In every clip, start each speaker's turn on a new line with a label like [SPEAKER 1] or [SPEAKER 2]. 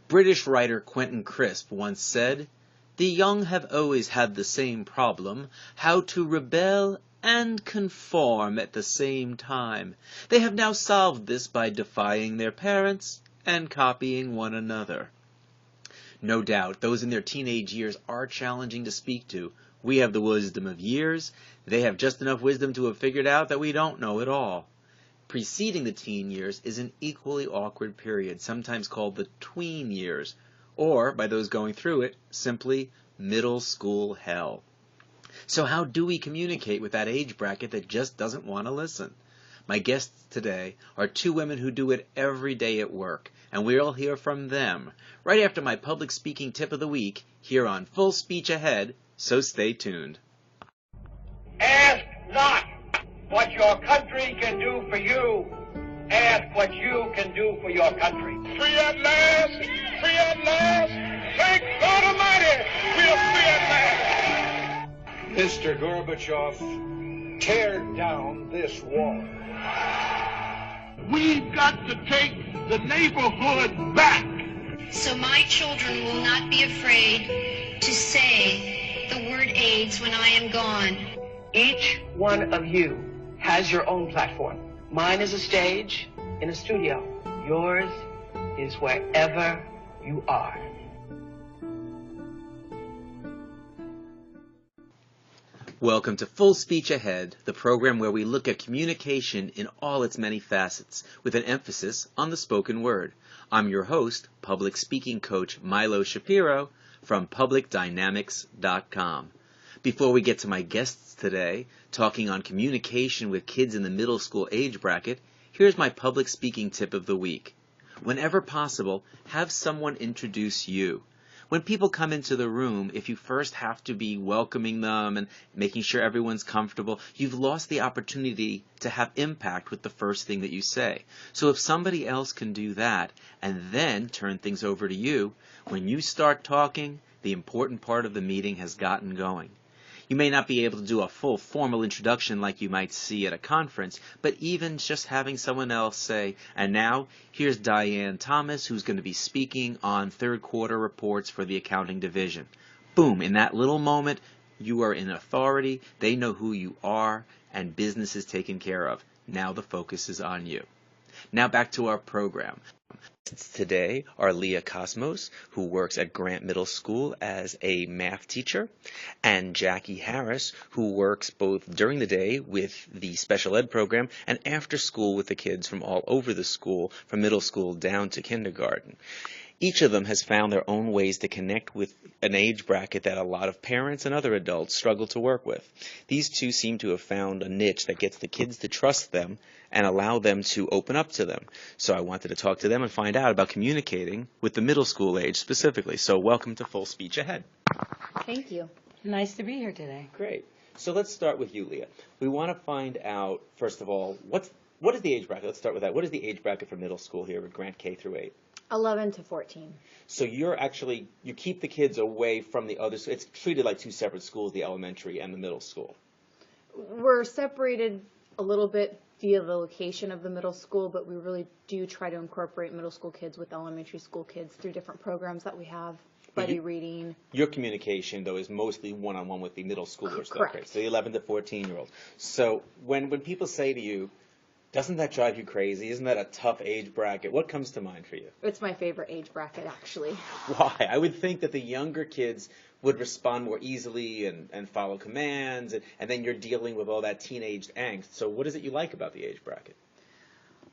[SPEAKER 1] British writer Quentin Crisp once said, "The young have always had the same problem, how to rebel and conform at the same time. They have now solved this by defying their parents and copying one another." No doubt, those in their teenage years are challenging to speak to. We have the wisdom of years. They have just enough wisdom to have figured out that we don't know it all. Preceding the teen years is an equally awkward period, sometimes called the tween years, or, by those going through it, simply middle school hell. So how do we communicate with that age bracket that just doesn't want to listen? My guests today are two women who do it every day at work, and we'll hear from them right after my public speaking tip of the week here on Full Speech Ahead, so stay tuned.
[SPEAKER 2] Ask not what your country can do for you. Ask what you can do for your country. Free at last! Free at last! Thank God Almighty! We are free at last! Mr. Gorbachev, tear down this wall. We've got to take the neighborhood back.
[SPEAKER 3] So my children will not be afraid to say the word AIDS when I am gone.
[SPEAKER 4] Each one of you has your own platform. Mine is a stage in a studio. Yours is wherever you are.
[SPEAKER 1] Welcome to Full Speech Ahead, the program where we look at communication in all its many facets, with an emphasis on the spoken word. I'm your host, public speaking coach Milo Shapiro from publicdynamics.com. Before we get to my guests today, talking on communication with kids in the middle school age bracket, here's my public speaking tip of the week. Whenever possible, have someone introduce you. When people come into the room, if you first have to be welcoming them and making sure everyone's comfortable, you've lost the opportunity to have impact with the first thing that you say. So if somebody else can do that and then turn things over to you, when you start talking, the important part of the meeting has gotten going. You may not be able to do a full formal introduction like you might see at a conference, but even just having someone else say, "And now, here's Diane Thomas, who's going to be speaking on third quarter reports for the accounting division." Boom, in that little moment, you are in authority, they know who you are, and business is taken care of. Now the focus is on you. Now back to our program. Today are Leah Cosmos, who works at Grant Middle School as a math teacher, and Jackie Harris, who works both during the day with the special ed program and after school with the kids from all over the school, from middle school down to kindergarten. Each of them has found their own ways to connect with an age bracket that a lot of parents and other adults struggle to work with. These two seem to have found a niche that gets the kids to trust them and allow them to open up to them. So I wanted to talk to them and find out about communicating with the middle school age specifically. So welcome to Full Speech Ahead.
[SPEAKER 5] Thank you. Nice to be here today.
[SPEAKER 1] Great. So let's start with you, Leah. We want to find out, first of all, what is the age bracket? Let's start with that. What is the age bracket for middle school here with Grant K through 8?
[SPEAKER 5] 11 to 14.
[SPEAKER 1] So you keep the kids away from the others. It's treated like two separate schools, the elementary and the middle school.
[SPEAKER 5] We're separated a little bit via the location of the middle school, but we really do try to incorporate middle school kids with elementary school kids through different programs that we have, buddy reading.
[SPEAKER 1] Your communication, though, is mostly one-on-one with the middle schoolers.
[SPEAKER 5] Correct.
[SPEAKER 1] Okay, so the 11 to 14-year-olds. So when people say to you, doesn't that drive you crazy? Isn't that a tough age bracket? What comes to mind for you?
[SPEAKER 5] It's my favorite age bracket, actually.
[SPEAKER 1] Why? I would think that the younger kids would respond more easily and follow commands, and then you're dealing with all that teenage angst. So what is it you like about the age bracket?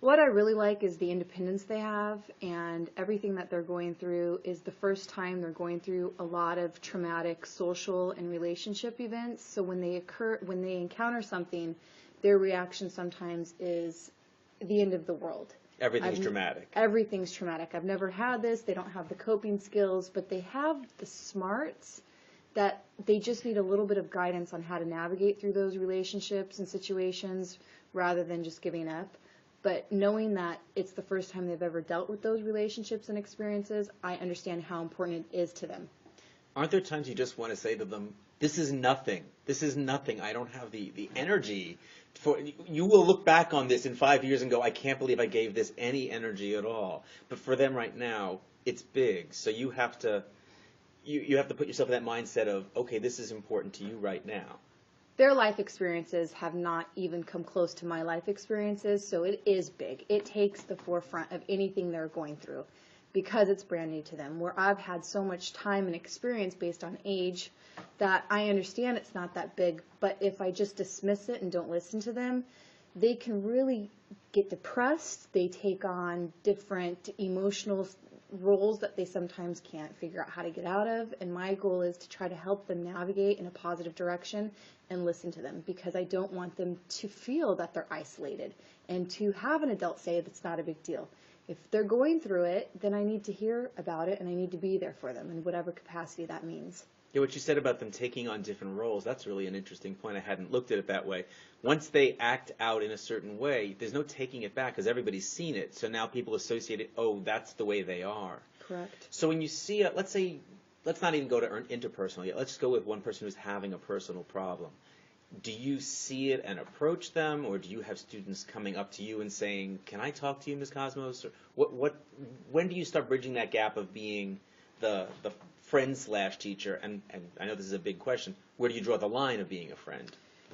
[SPEAKER 5] What I really like is the independence they have, and everything that they're going through is the first time they're going through a lot of traumatic social and relationship events. So when they encounter something, their reaction sometimes is the end of the world.
[SPEAKER 1] Everything's dramatic.
[SPEAKER 5] Everything's traumatic. I've never had this. They don't have the coping skills, but they have the smarts that they just need a little bit of guidance on how to navigate through those relationships and situations rather than just giving up. But knowing that it's the first time they've ever dealt with those relationships and experiences, I understand how important it is to them.
[SPEAKER 1] Aren't there times you just want to say to them, this is nothing. This is nothing. I don't have the energy you will look back on this in 5 years and go, I can't believe I gave this any energy at all. But for them right now, it's big. So you have to put yourself in that mindset of, okay, this is important to you right now.
[SPEAKER 5] Their life experiences have not even come close to my life experiences, so it is big. It takes the forefront of anything they're going through because it's brand new to them. Where I've had so much time and experience based on age that I understand it's not that big, but if I just dismiss it and don't listen to them, they can really get depressed. They take on different emotional roles that they sometimes can't figure out how to get out of, and my goal is to try to help them navigate in a positive direction and listen to them, because I don't want them to feel that they're isolated and to have an adult say that's not a big deal. If they're going through it, then I need to hear about it and I need to be there for them in whatever capacity that means.
[SPEAKER 1] Yeah, what you said about them taking on different roles, that's really an interesting point. I hadn't looked at it that way. Once they act out in a certain way, there's no taking it back because everybody's seen it. So now people associate it, oh, that's the way they are.
[SPEAKER 5] Correct.
[SPEAKER 1] So when you see it, let's not even go to interpersonal yet. Let's just go with one person who's having a personal problem. Do you see it and approach them, or do you have students coming up to you and saying, can I talk to you, Ms. Cosmos? Or when do you start bridging that gap of being the friend/teacher, and I know this is a big question, where do you draw the line of being a friend?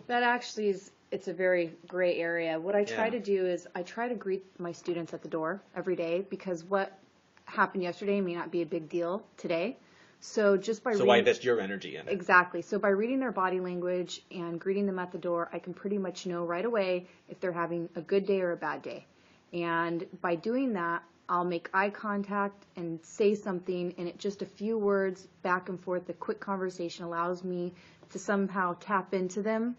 [SPEAKER 5] That actually it's a very gray area. What I try to do is I try to greet my students at the door every day, because what happened yesterday may not be a big deal today. So just by
[SPEAKER 1] why invest your energy in it?
[SPEAKER 5] Exactly. So by reading their body language and greeting them at the door, I can pretty much know right away if they're having a good day or a bad day. And by doing that, I'll make eye contact and say something, and just a few words back and forth, a quick conversation allows me to somehow tap into them,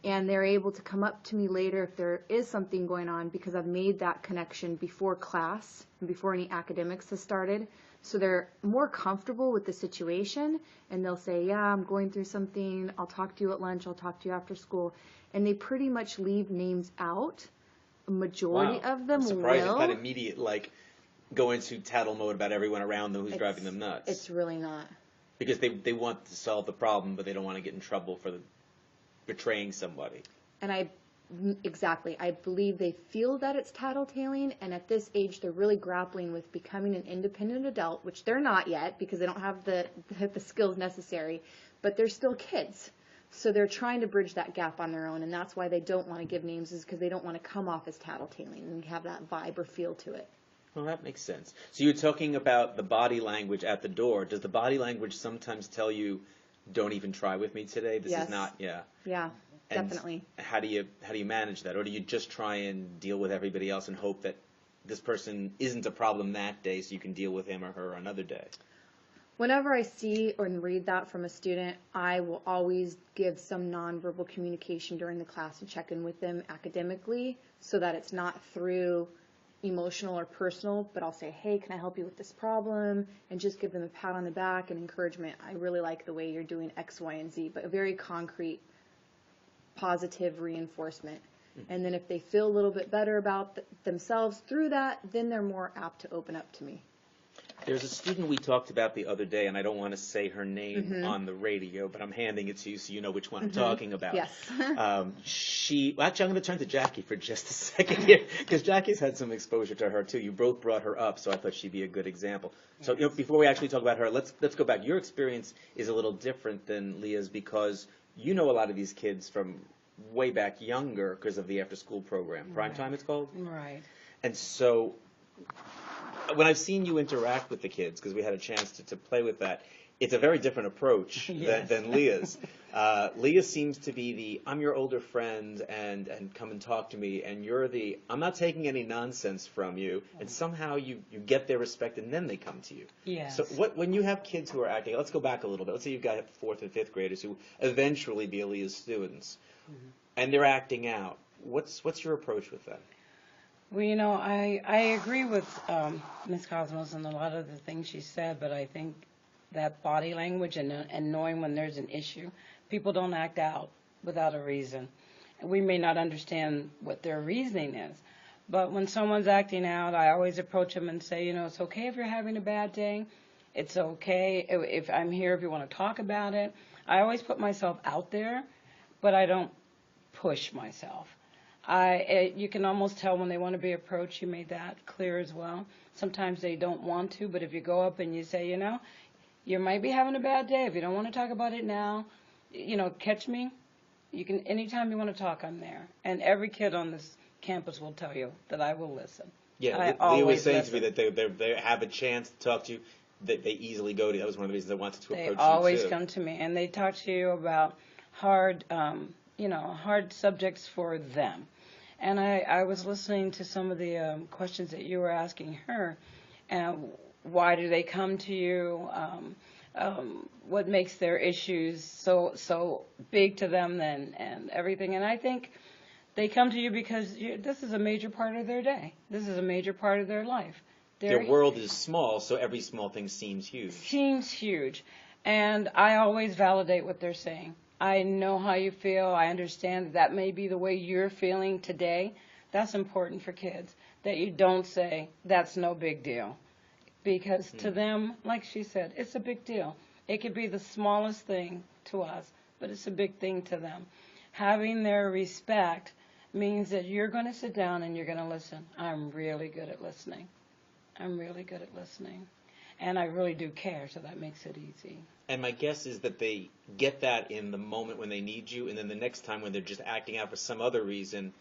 [SPEAKER 5] and they're able to come up to me later if there is something going on, because I've made that connection before class and before any academics has started. So they're more comfortable with the situation, and they'll say, yeah, I'm going through something, I'll talk to you at lunch, I'll talk to you after school. And they pretty much leave names out. A majority of them
[SPEAKER 1] I'm surprised
[SPEAKER 5] will.
[SPEAKER 1] It's not immediate, like, go into tattle mode about everyone around them who's driving them nuts.
[SPEAKER 5] It's really not.
[SPEAKER 1] Because they want to solve the problem, but they don't want to get in trouble for betraying somebody.
[SPEAKER 5] And exactly, I believe they feel that it's tattletaling, and at this age they're really grappling with becoming an independent adult, which they're not yet because they don't have the skills necessary, but they're still kids. So they're trying to bridge that gap on their own, and that's why they don't want to give names, is because they don't want to come off as tattletaling and have that vibe or feel to it.
[SPEAKER 1] Well, that makes sense. So you're talking about the body language at the door. Does the body language sometimes tell you, don't even try with me today? This is not,
[SPEAKER 5] Yeah,
[SPEAKER 1] and
[SPEAKER 5] definitely.
[SPEAKER 1] How do you manage that? Or do you just try and deal with everybody else and hope that this person isn't a problem that day so you can deal with him or her another day?
[SPEAKER 5] Whenever I see or read that from a student, I will always give some nonverbal communication during the class and check in with them academically, so that it's not through emotional or personal, but I'll say, hey, can I help you with this problem? And just give them a pat on the back and encouragement. I really like the way you're doing X, Y, and Z, but a very concrete, positive reinforcement. And then if they feel a little bit better about themselves through that, then they're more apt to open up to me.
[SPEAKER 1] There's a student we talked about the other day, and I don't want to say her name on the radio, but I'm handing it to you so you know which one I'm talking about.
[SPEAKER 5] Yes.
[SPEAKER 1] Actually, I'm going to turn to Jackie for just a second here, because Jackie's had some exposure to her too. You both brought her up, so I thought she'd be a good example. So before we actually talk about her, let's go back. Your experience is a little different than Leah's, because you know a lot of these kids from way back younger because of the after-school program. Prime Time, it's called?
[SPEAKER 6] Right.
[SPEAKER 1] And so when I've seen you interact with the kids, because we had a chance to play with that, it's a very different approach than Leah's. Leah seems to be the, I'm your older friend, and come and talk to me, and you're the, I'm not taking any nonsense from you, and somehow you get their respect, and then they come to you.
[SPEAKER 6] Yes.
[SPEAKER 1] So when you have kids who are acting, let's go back a little bit. Let's say you've got 4th and 5th graders who eventually be Leah's students, and they're acting out. What's your approach with them?
[SPEAKER 6] Well, I agree with Ms. Cosmos and a lot of the things she said, but I think that body language and knowing when there's an issue, people don't act out without a reason. We may not understand what their reasoning is, but when someone's acting out, I always approach them and say, it's okay if you're having a bad day. It's okay if I'm here if you want to talk about it. I always put myself out there, but I don't push myself. You can almost tell when they want to be approached. You made that clear as well. Sometimes they don't want to, but if you go up and you say, you might be having a bad day. If you don't want to talk about it now, catch me. You can, anytime you want to talk, I'm there. And every kid on this campus will tell you that I will listen.
[SPEAKER 1] Yeah, Leah was saying to me that they have a chance to talk to you, that they easily go to you. That was one of the reasons I wanted to approach you, too.
[SPEAKER 6] They always come to me, and they talk to you about hard subjects for them. And I was listening to some of the questions that you were asking her, and why do they come to you? What makes their issues so big to them and everything. And I think they come to you because this is a major part of their day. This is a major part of their life.
[SPEAKER 1] Their world is small, so every small thing seems huge.
[SPEAKER 6] Seems huge. And I always validate what they're saying. I know how you feel. I understand that may be the way you're feeling today. That's important for kids, that you don't say, that's no big deal. Because to them, like she said, it's a big deal. It could be the smallest thing to us, but it's a big thing to them. Having their respect means that you're going to sit down and you're going to listen. I'm really good at listening. I'm really good at listening. And I really do care, so that makes it easy.
[SPEAKER 1] And my guess is that they get that in the moment when they need you, and then the next time when they're just acting out for some other reason,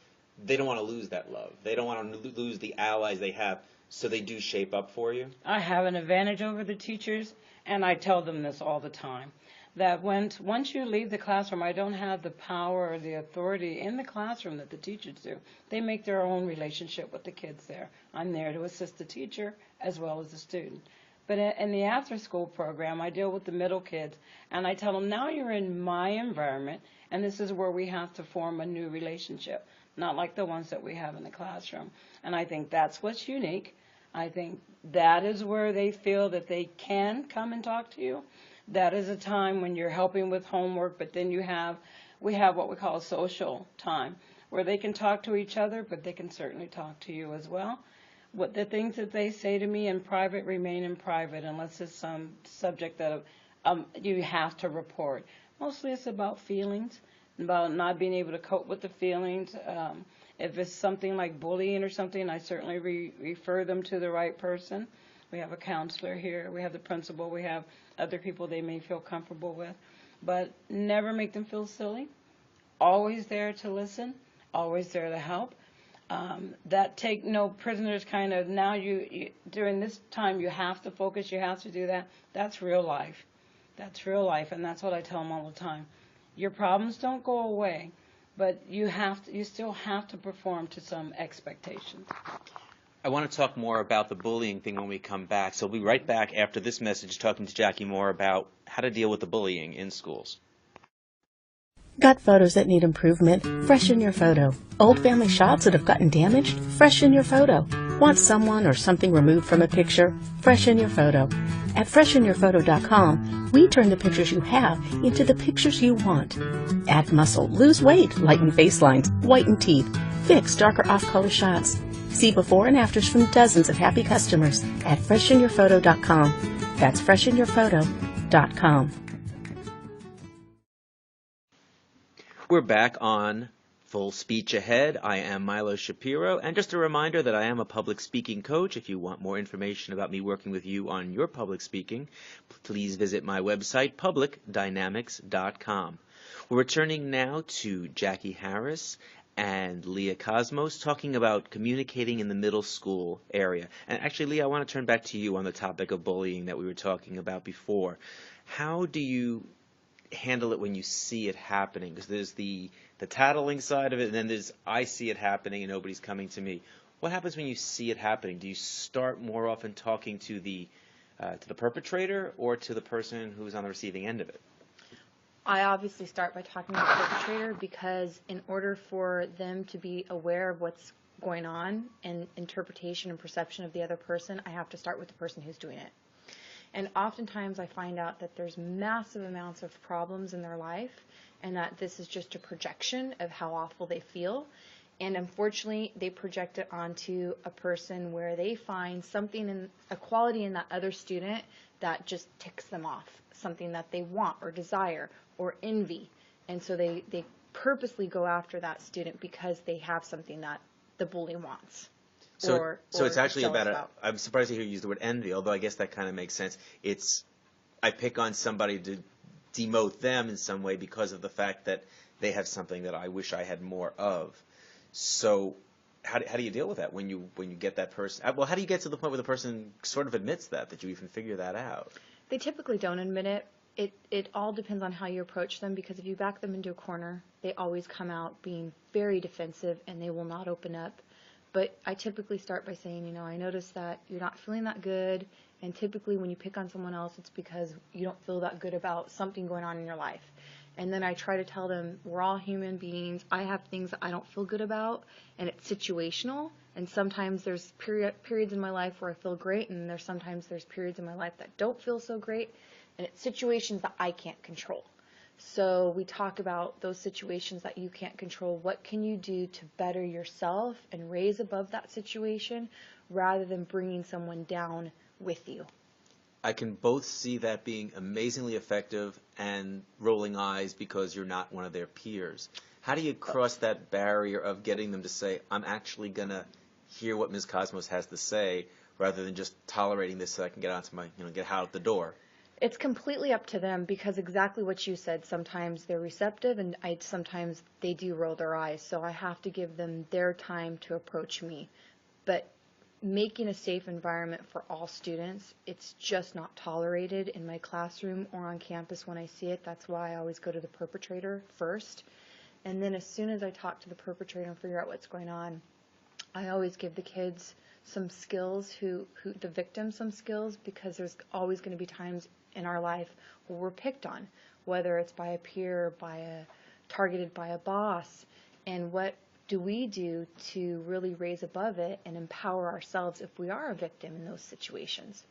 [SPEAKER 1] they don't want to lose that love. They don't want to lose the allies they have, so they do shape up for you.
[SPEAKER 6] I have an advantage over the teachers, and I tell them this all the time, that once you leave the classroom, I don't have the power or the authority in the classroom that the teachers do. They make their own relationship with the kids there. I'm there to assist the teacher as well as the student. But in the after-school program, I deal with the middle kids, and I tell them, now you're in my environment, and this is where we have to form a new relationship, not like the ones that we have in the classroom. And I think that's what's unique. I think that is where they feel that they can come and talk to you. That is a time when you're helping with homework, but then we have what we call a social time, where they can talk to each other, but they can certainly talk to you as well. What the things that they say to me in private remain in private, unless it's some subject that you have to report. Mostly it's about feelings, about not being able to cope with the feelings. If it's something like bullying or something, I certainly refer them to the right person. We have a counselor here. We have the principal. We have other people they may feel comfortable with. But never make them feel silly. Always there to listen. Always there to help. That take no prisoners kind of, now you during this time you have to focus, you have to do that. That's real life. That's real life, and that's what I tell them all the time. Your problems don't go away, but you still have to perform to some expectations.
[SPEAKER 1] I want to talk more about the bullying thing when we come back, so we'll be right back after this message talking to Jackie more about how to deal with the bullying in schools.
[SPEAKER 7] Got photos that need improvement? Freshen your photo. Old family shots that have gotten damaged? Freshen your photo. Want someone or something removed from a picture? Freshen your photo. At freshenyourphoto.com, we turn the pictures you have into the pictures you want. Add muscle, lose weight, lighten face lines, whiten teeth, fix darker off-color shots. See before and afters from dozens of happy customers at freshenyourphoto.com. That's freshenyourphoto.com.
[SPEAKER 1] We're back on Full Speech Ahead. I am Milo Shapiro, and just a reminder that I am a public speaking coach. If you want more information about me working with you on your public speaking, please visit my website, publicdynamics.com. We're returning now to Jackie Harris and Leah Cosmos talking about communicating in the middle school area. And actually, Leah, I want to turn back to you on the topic of bullying that we were talking about before. How do you handle it when you see it happening? Because there's the tattling side of it, and then there's I see it happening and nobody's coming to me. What happens when you see it happening? Do you start more often talking to the perpetrator or to the person who's on the receiving end of it?
[SPEAKER 5] I obviously start by talking to the perpetrator, because in order for them to be aware of what's going on and interpretation and perception of the other person, I have to start with the person who's doing it. And oftentimes I find out that there's massive amounts of problems in their life, and that this is just a projection of how awful they feel. And unfortunately, they project it onto a person where they find something in a quality in that other student that just ticks them off, something that they want or desire or envy. And so they purposely go after that student because they have something that the bully wants.
[SPEAKER 1] So it's actually
[SPEAKER 5] about
[SPEAKER 1] I'm surprised to hear you use the word envy, although I guess that kind of makes sense. I pick on somebody to demote them in some way because of the fact that they have something that I wish I had more of. So how do you deal with that when you get that person? Well, how do you get to the point where the person sort of admits that you even figure that out?
[SPEAKER 5] They typically don't admit it. It all depends on how you approach them, because if you back them into a corner, they always come out being very defensive and they will not open up. But I typically start by saying, I notice that you're not feeling that good, and typically when you pick on someone else, it's because you don't feel that good about something going on in your life. And then I try to tell them, we're all human beings. I have things that I don't feel good about, and it's situational. And sometimes there's periods in my life where I feel great, and sometimes there's periods in my life that don't feel so great, and it's situations that I can't control. So we talk about those situations that you can't control. What can you do to better yourself and raise above that situation rather than bringing someone down with you?
[SPEAKER 1] I can both see that being amazingly effective and rolling eyes because you're not one of their peers. How do you cross that barrier of getting them to say, I'm actually going to hear what Ms. Cosmos has to say, rather than just tolerating this so I can get get out the door?
[SPEAKER 5] It's completely up to them, because exactly what you said, sometimes they're receptive and sometimes they do roll their eyes. So I have to give them their time to approach me. But making a safe environment for all students, it's just not tolerated in my classroom or on campus when I see it. That's why I always go to the perpetrator first. And then as soon as I talk to the perpetrator and figure out what's going on, I always give the kids some skills, the victim some skills, because there's always going to be times in our life where we're picked on, whether it's by a peer, targeted by a boss, and what do we do to really raise above it and empower ourselves if we are a victim in those situations?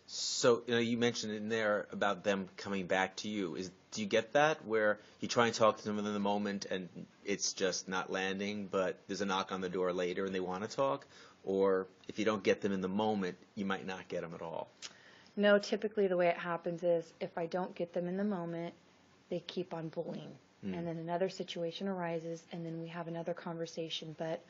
[SPEAKER 1] So you mentioned in there about them coming back to you. Do you get that where you try and talk to them in the moment and it's just not landing, but there's a knock on the door later and they want to talk? Or if you don't get them in the moment, you might not get them at all?
[SPEAKER 5] No, typically the way it happens is if I don't get them in the moment, they keep on bullying. And then another situation arises, and then we have another conversation, but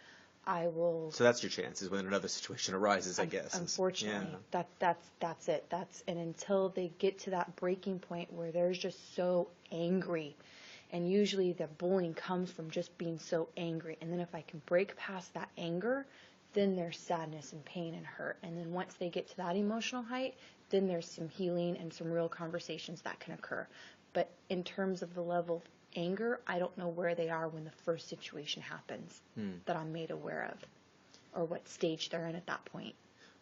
[SPEAKER 5] I will...
[SPEAKER 1] So that's your chances when another situation arises, I guess.
[SPEAKER 5] Unfortunately, that's it. And until they get to that breaking point where they're just so angry, and usually the bullying comes from just being so angry, and then if I can break past that anger, then there's sadness and pain and hurt. And then once they get to that emotional height, then there's some healing and some real conversations that can occur. But in terms of the level of anger, I don't know where they are when the first situation happens that I'm made aware of, or what stage they're in at that point.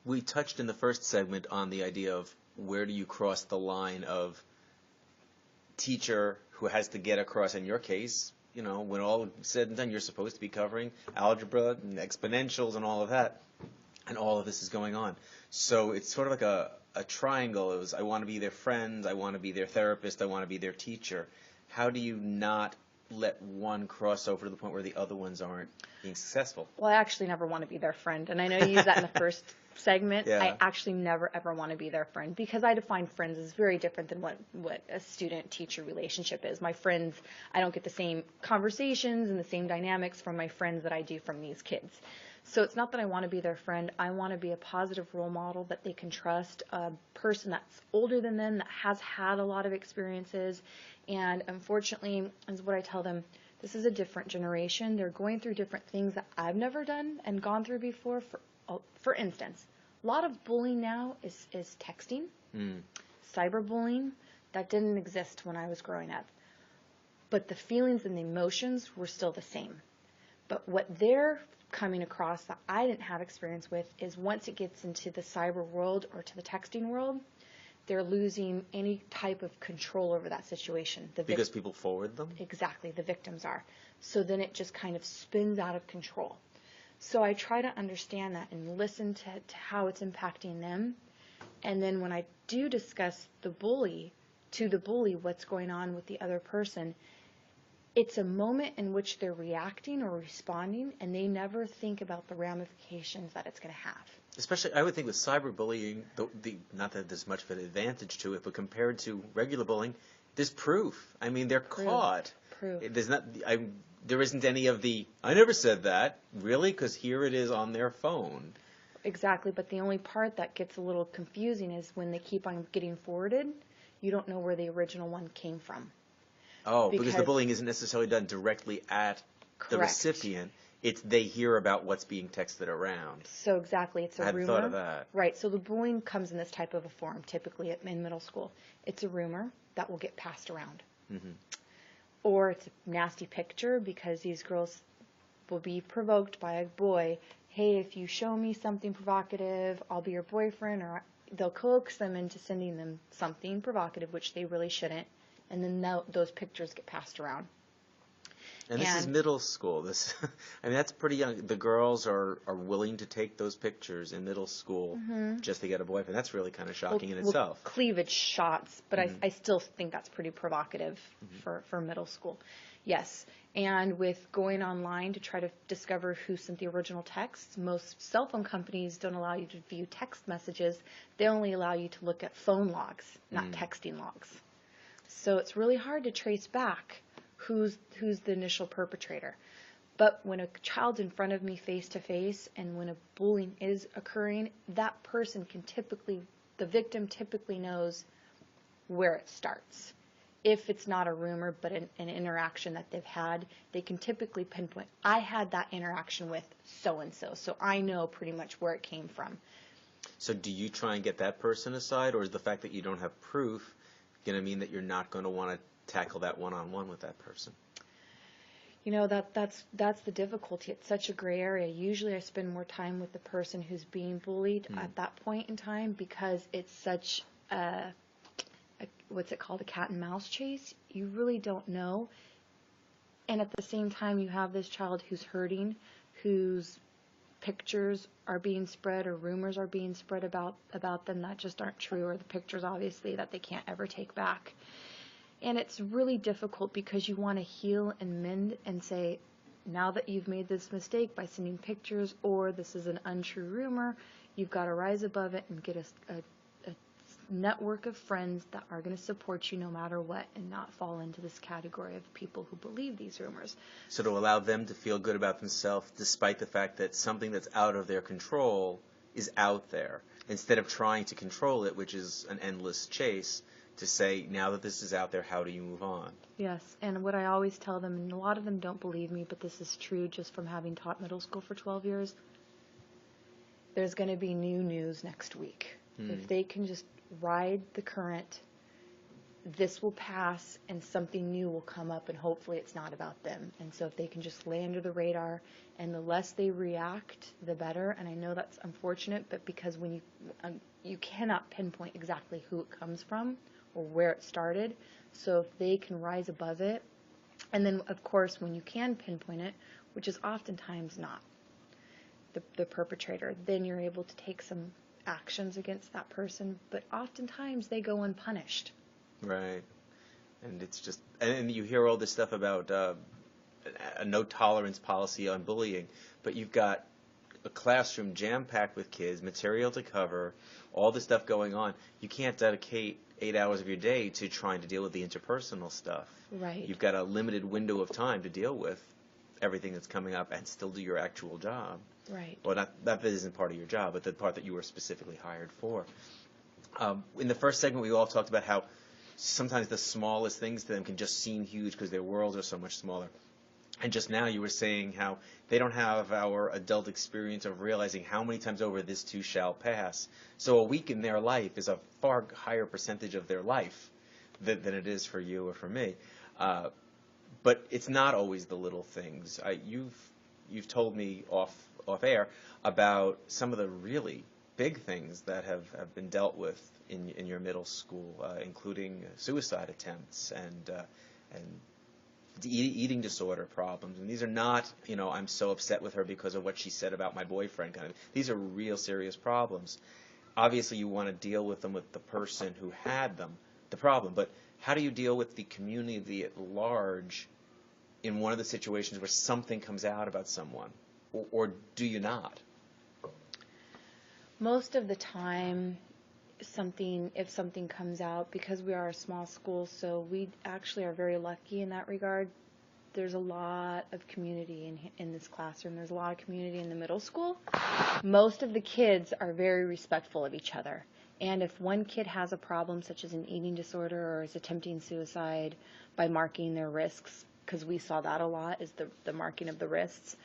[SPEAKER 1] We touched in the first segment on the idea of where do you cross the line of teacher who has to get across, in your case, when all said and done, you're supposed to be covering algebra and exponentials and all of that, and all of this is going on. So it's sort of like a triangle. It was, I want to be their friend, I want to be their therapist, I want to be their teacher. How do you not let one cross over to the point where the other ones aren't being successful?
[SPEAKER 5] Well, I actually never want to be their friend, and I know you used that in the first segment.
[SPEAKER 1] Yeah.
[SPEAKER 5] I actually never, ever want to be their friend, because I define friends as very different than what a student-teacher relationship is. My friends, I don't get the same conversations and the same dynamics from my friends that I do from these kids. So it's not that I want to be their friend. I want to be a positive role model that they can trust, a person that's older than them, that has had a lot of experiences. And unfortunately, is what I tell them, this is a different generation. They're going through different things that I've never done and gone through before. For instance, a lot of bullying now is texting, cyberbullying. That didn't exist when I was growing up. But the feelings and the emotions were still the same. But what they're coming across that I didn't have experience with is once it gets into the cyber world or to the texting world, they're losing any type of control over that situation.
[SPEAKER 1] Because people forward them?
[SPEAKER 5] Exactly, the victims are. So then it just kind of spins out of control. So I try to understand that and listen to how it's impacting them. And then when I do discuss the bully, what's going on with the other person, it's a moment in which they're reacting or responding, and they never think about the ramifications that it's going to have.
[SPEAKER 1] Especially, I would think with cyberbullying, not that there's much of an advantage to it, but compared to regular bullying, there's proof. I mean, they're caught.
[SPEAKER 5] Proof.
[SPEAKER 1] There isn't any of the, I never said that, really, because here it is on their phone.
[SPEAKER 5] Exactly, but the only part that gets a little confusing is when they keep on getting forwarded, you don't know where the original one came from.
[SPEAKER 1] Oh, because the bullying isn't necessarily done directly at the recipient. It's they hear about what's being texted around.
[SPEAKER 5] So exactly, it's a rumor.
[SPEAKER 1] I hadn't thought of that.
[SPEAKER 5] Right, so the bullying comes in this type of a form, typically in middle school. It's a rumor that will get passed around. Mm-hmm. Or it's a nasty picture because these girls will be provoked by a boy. Hey, if you show me something provocative, I'll be your boyfriend, or they'll coax them into sending them something provocative, which they really shouldn't, and then those pictures get passed around.
[SPEAKER 1] And this is middle school. I mean, that's pretty young. The girls are willing to take those pictures in middle school just to get a boyfriend. That's really kind of shocking in itself.
[SPEAKER 5] Cleavage shots, but I still think that's pretty provocative for middle school. Yes. And with going online to try to discover who sent the original text, most cell phone companies don't allow you to view text messages. They only allow you to look at phone logs, not texting logs. So it's really hard to trace back who's the initial perpetrator. But when a child's in front of me face to face and when a bullying is occurring, that person the victim typically knows where it starts. If it's not a rumor but an interaction that they've had, they can typically pinpoint, I had that interaction with so-and-so, so I know pretty much where it came from.
[SPEAKER 1] So do you try and get that person aside, or is the fact that you don't have proof going to mean that you're not going to want to tackle that one-on-one with that person?
[SPEAKER 5] You know, that's the difficulty. It's such a gray area. Usually I spend more time with the person who's being bullied at that point in time because it's such what's it called, a cat and mouse chase. You really don't know. And at the same time, you have this child who's hurting, whose pictures are being spread or rumors are being spread about them that just aren't true, or the pictures, obviously, that they can't ever take back. And it's really difficult because you want to heal and mend and say, now that you've made this mistake by sending pictures or this is an untrue rumor, you've got to rise above it and get a network of friends that are going to support you no matter what and not fall into this category of people who believe these rumors.
[SPEAKER 1] So to allow them to feel good about themselves despite the fact that something that's out of their control is out there, instead of trying to control it, which is an endless chase, to say, now that this is out there, how do you move on?
[SPEAKER 5] Yes, and what I always tell them, and a lot of them don't believe me, but this is true just from having taught middle school for 12 years, there's going to be new news next week. If they can just ride the current, this will pass and something new will come up, and hopefully it's not about them. And so if they can just lay under the radar, and the less they react, the better. And I know that's unfortunate, but because when you cannot pinpoint exactly who it comes from or where it started, so if they can rise above it, and then of course when you can pinpoint it, which is oftentimes not the perpetrator, then you're able to take some actions against that person, but oftentimes they go unpunished.
[SPEAKER 1] Right. And it's just, and you hear all this stuff about a no tolerance policy on bullying, but you've got a classroom jam-packed with kids, material to cover, all this stuff going on. You can't dedicate 8 hours of your day to trying to deal with the interpersonal stuff.
[SPEAKER 5] Right.
[SPEAKER 1] You've got a limited window of time to deal with everything that's coming up and still do your actual job.
[SPEAKER 5] Right.
[SPEAKER 1] Well, not that isn't part of your job, but the part that you were specifically hired for. In the first segment, we all talked about how sometimes the smallest things to them can just seem huge because their worlds are so much smaller. And just now you were saying how they don't have our adult experience of realizing how many times over this too shall pass. So a week in their life is a far higher percentage of their life than it is for you or for me. But it's not always the little things. You've told me off air about some of the really big things that have been dealt with in your middle school, including suicide attempts and eating disorder problems. And these are not, I'm so upset with her because of what she said about my boyfriend kind of. These are real serious problems. Obviously, you want to deal with them with the person who had them, the problem. But how do you deal with the community at large in one of the situations where something comes out about someone, or do you not?
[SPEAKER 5] Most of the time, if something comes out, because we are a small school, so we actually are very lucky in that regard. There's a lot of community in this classroom. There's a lot of community in the middle school. Most of the kids are very respectful of each other. And if one kid has a problem, such as an eating disorder or is attempting suicide, by marking their risks, because we saw that a lot, is the marking of the wrists,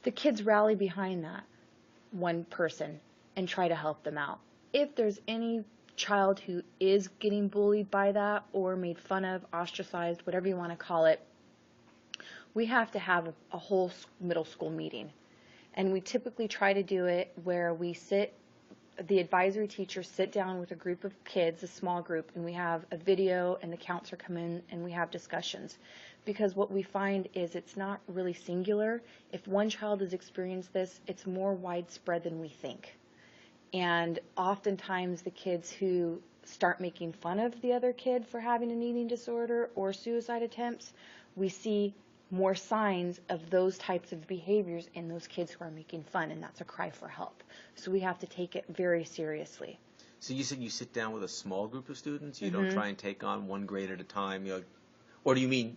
[SPEAKER 5] the kids rally behind that one person and try to help them out. If there's any child who is getting bullied by that or made fun of, ostracized, whatever you want to call it, we have to have a whole middle school meeting. And we typically try to do it where the advisory teachers sit down with a group of kids, a small group, and we have a video and the counselor come in and we have discussions. Because what we find is it's not really singular. If one child has experienced this, it's more widespread than we think. And oftentimes the kids who start making fun of the other kid for having an eating disorder or suicide attempts, we see more signs of those types of behaviors in those kids who are making fun, and that's a cry for help. So we have to take it very seriously.
[SPEAKER 1] So you said you sit down with a small group of students? You don't try and take on one grade at a time? Or do you mean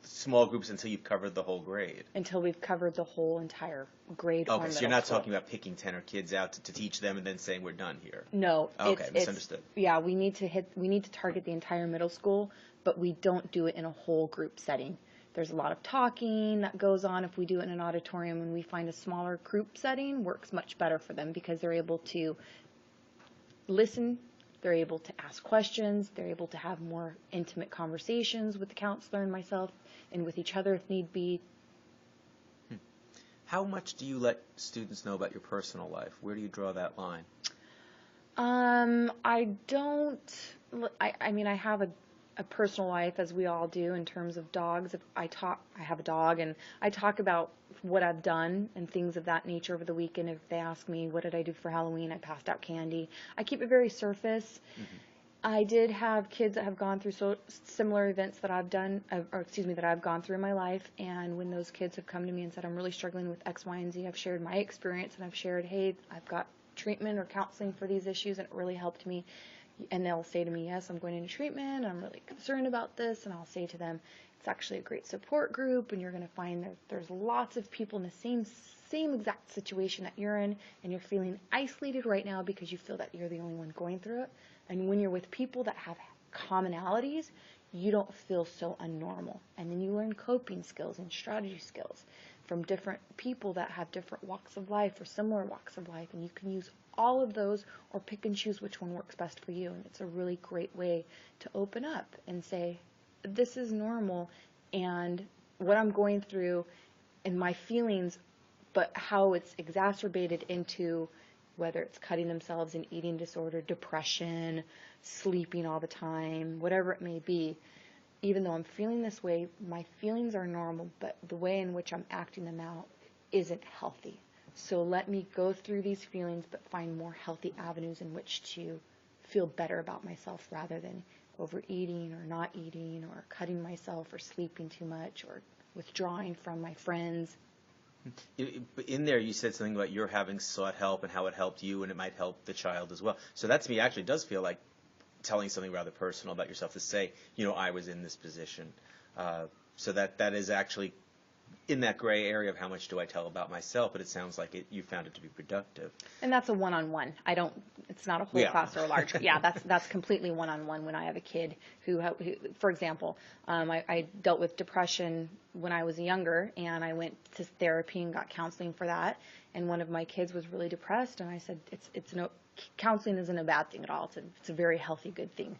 [SPEAKER 1] small groups until you've covered the whole grade?
[SPEAKER 5] Until we've covered the whole entire grade.
[SPEAKER 1] Okay, so you're not talking about picking 10 kids out to teach them and then saying we're done here?
[SPEAKER 5] No.
[SPEAKER 1] Okay, misunderstood.
[SPEAKER 5] Yeah, we need to target the entire middle school, but we don't do it in a whole group setting. There's a lot of talking that goes on if we do it in an auditorium, and we find a smaller group setting works much better for them because they're able to listen, they're able to ask questions, they're able to have more intimate conversations with the counselor and myself and with each other if need be.
[SPEAKER 1] How much do you let students know about your personal life? Where do you draw that line?
[SPEAKER 5] I have a personal life, as we all do, in terms of dogs. I have a dog, and I talk about what I've done and things of that nature over the weekend. If they ask me, what did I do for Halloween? I passed out candy. I keep it very surface. I did have kids that have gone through similar events that I've done, that I've gone through in my life, and when those kids have come to me and said, I'm really struggling with X, Y, and Z, I've shared my experience, and I've shared, hey, I've got treatment or counseling for these issues, and it really helped me. And they'll say to me, yes, I'm going into treatment, I'm really concerned about this, and I'll say to them, it's actually a great support group, and you're going to find that there's lots of people in the same exact situation that you're in, and you're feeling isolated right now because you feel that you're the only one going through it. And when you're with people that have commonalities, you don't feel so unnormal. And then you learn coping skills and strategy skills from different people that have different walks of life or similar walks of life, and you can use all of those or pick and choose which one works best for you. And it's a really great way to open up and say, this is normal, and what I'm going through and my feelings, but how it's exacerbated into whether it's cutting themselves, an eating disorder, depression, sleeping all the time, whatever it may be. Even though I'm feeling this way, my feelings are normal, but the way in which I'm acting them out isn't healthy. So let me go through these feelings, but find more healthy avenues in which to feel better about myself rather than overeating or not eating or cutting myself or sleeping too much or withdrawing from my friends.
[SPEAKER 1] In there, you said something about your having sought help and how it helped you, and it might help the child as well. So that to me actually does feel like telling something rather personal about yourself, to say, I was in this position. So that is actually in that gray area of how much do I tell about myself, but it sounds like you found it to be productive.
[SPEAKER 5] And that's a one-on-one. It's not a whole class or a large. Yeah, that's completely one-on-one. When I have a kid who for example, I dealt with depression when I was younger, and I went to therapy and got counseling for that. And one of my kids was really depressed, and I said, counseling isn't a bad thing at all. It's a very healthy, good thing.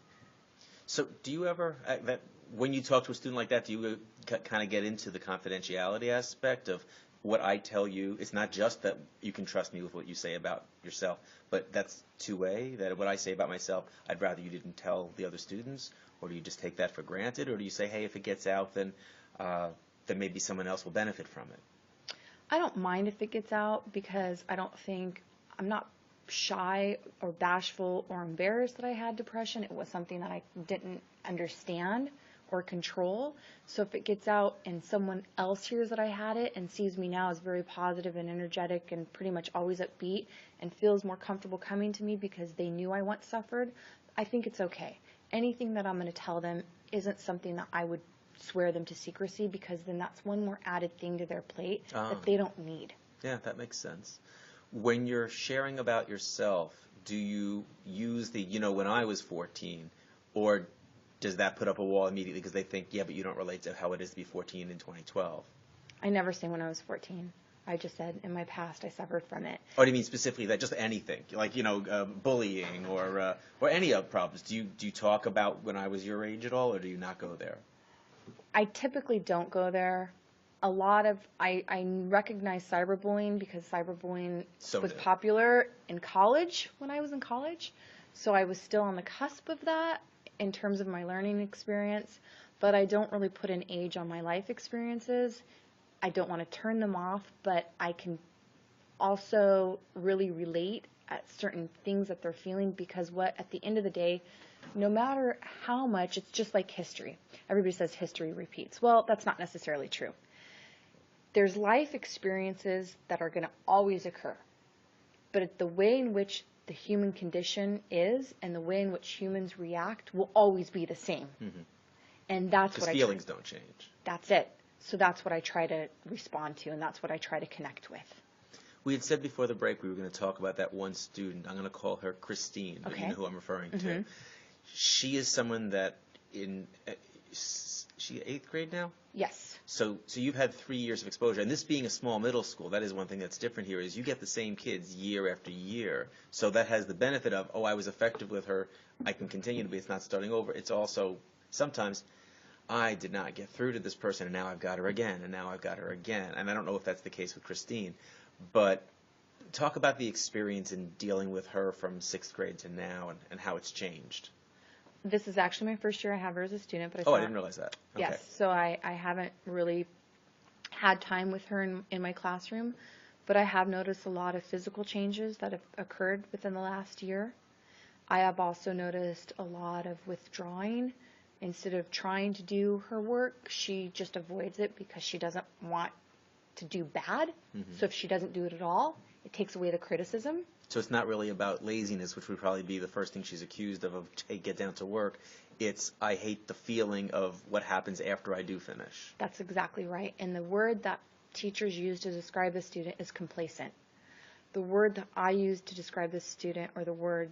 [SPEAKER 1] So do you ever, when you talk to a student like that, do you kind of get into the confidentiality aspect of what I tell you? It's not just that you can trust me with what you say about yourself, but that's two-way, that what I say about myself, I'd rather you didn't tell the other students? Or do you just take that for granted? Or do you say, hey, if it gets out, then maybe someone else will benefit from it?
[SPEAKER 5] I don't mind if it gets out, because I'm not shy or bashful or embarrassed that I had depression. It was something that I didn't understand or control. So if it gets out and someone else hears that I had it and sees me now as very positive and energetic and pretty much always upbeat and feels more comfortable coming to me because they knew I once suffered, I think it's okay. Anything that I'm going to tell them isn't something that I would swear them to secrecy, because then that's one more added thing to their plate that they don't need.
[SPEAKER 1] Yeah, that makes sense. When you're sharing about yourself, do you use the, when I was 14, or does that put up a wall immediately because they think, yeah, but you don't relate to how it is to be 14 in 2012?
[SPEAKER 5] I never say when I was 14. I just said in my past I suffered from it.
[SPEAKER 1] Or do you mean specifically that, just anything, like, bullying or any other problems? Do you talk about when I was your age at all, or do you not go there?
[SPEAKER 5] I typically don't go there. A lot of, I recognize cyberbullying because cyberbullying was popular in college when I was in college. So I was still on the cusp of that in terms of my learning experience, but I don't really put an age on my life experiences. I don't want to turn them off, but I can also really relate at certain things that they're feeling, because at the end of the day, no matter how much, it's just like history. Everybody says history repeats. Well, that's not necessarily true. There's life experiences that are going to always occur, but the way in which the human condition is and the way in which humans react will always be the same. Mm-hmm. And that's what
[SPEAKER 1] feelings don't change.
[SPEAKER 5] That's it. So that's what I try to respond to, and that's what I try to connect with.
[SPEAKER 1] We had said before the break we were going to talk about that one student. I'm going to call her Christine, but you know who I'm referring to. She is someone that she 8th grade now?
[SPEAKER 5] Yes.
[SPEAKER 1] So you've had 3 years of exposure, and this being a small middle school, that is one thing that's different here, is you get the same kids year after year. So that has the benefit of, I was effective with her, I can continue to be, it's not starting over. It's also, sometimes, I did not get through to this person, and now I've got her again, and now I've got her again. And I don't know if that's the case with Christine, but talk about the experience in dealing with her from 6th grade to now and how it's changed.
[SPEAKER 5] This is actually my first year I have her as a student. But
[SPEAKER 1] I didn't realize that. Okay.
[SPEAKER 5] Yes, so I haven't really had time with her in my classroom, but I have noticed a lot of physical changes that have occurred within the last year. I have also noticed a lot of withdrawing. Instead of trying to do her work, she just avoids it because she doesn't want to do bad. Mm-hmm. So if she doesn't do it at all, it takes away the criticism. So
[SPEAKER 1] it's not really about laziness, which would probably be the first thing she's accused of hey, get down to work. It's, I hate the feeling of what happens after I do finish.
[SPEAKER 5] That's exactly right. And the word that teachers use to describe the student is complacent. The word that I use to describe this student, or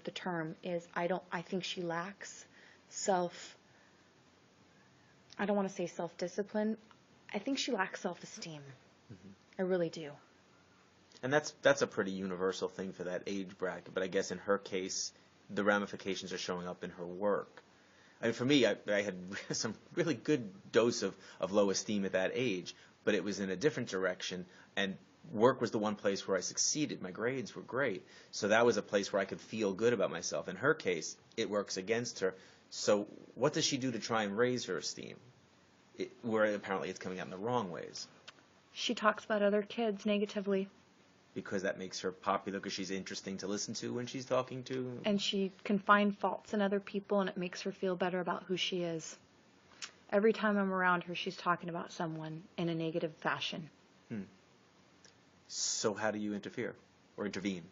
[SPEAKER 5] the term, is I think she lacks I don't want to say self-discipline. I think she lacks self-esteem. Mm-hmm. I really do.
[SPEAKER 1] And that's a pretty universal thing for that age bracket. But I guess in her case, the ramifications are showing up in her work. I mean, for me, I had some really good dose of low esteem at that age, but it was in a different direction. And work was the one place where I succeeded. My grades were great. So that was a place where I could feel good about myself. In her case, it works against her. So what does she do to try and raise her esteem, where apparently it's coming out in the wrong ways?
[SPEAKER 5] She talks about other kids negatively.
[SPEAKER 1] Because that makes her popular, because she's interesting to listen to when she's talking to?
[SPEAKER 5] And she can find faults in other people, and it makes her feel better about who she is. Every time I'm around her, she's talking about someone in a negative fashion.
[SPEAKER 1] So how do you interfere or intervene?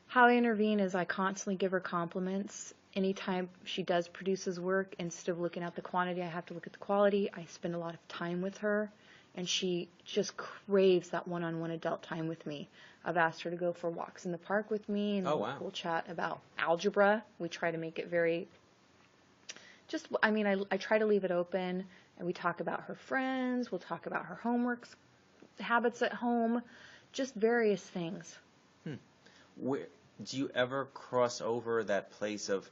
[SPEAKER 5] How I intervene is I constantly give her compliments. Anytime she does produces work, instead of looking at the quantity, I have to look at the quality. I spend a lot of time with her, and she just craves that one-on-one adult time with me. I've asked her to go for walks in the park with me, and we'll chat about algebra. We try to make it very I try to leave it open, and we talk about her friends. We'll talk about her homeworks, habits at home, just various things.
[SPEAKER 1] Do you ever cross over that place of,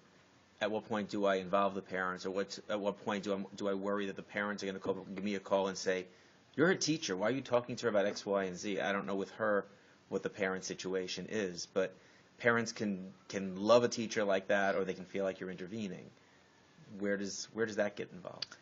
[SPEAKER 1] at what point do I involve the parents, or at what point do I worry that the parents are going to give me a call and say, you're a teacher, why are you talking to her about X, Y, and Z? I don't know with her what the parent situation is, but parents can love a teacher like that, or they can feel like you're intervening. Where does that get involved?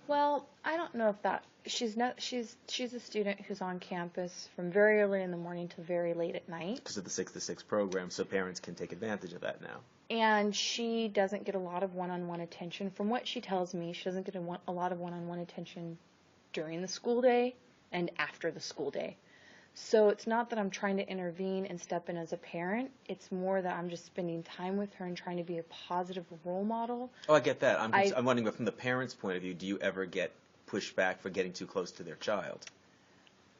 [SPEAKER 5] Well, I don't know if that she's a student who's on campus from very early in the morning to very late at night.
[SPEAKER 1] Because of the 6 to 6 program, so parents can take advantage of that now.
[SPEAKER 5] And she doesn't get a lot of one-on-one attention. From what she tells me, she doesn't get a lot of one-on-one attention during the school day and after the school day. So it's not that I'm trying to intervene and step in as a parent. It's more that I'm just spending time with her and trying to be a positive role model.
[SPEAKER 1] Oh, I get that. I'm wondering, but from the parent's point of view, do you ever get pushback for getting too close to their child?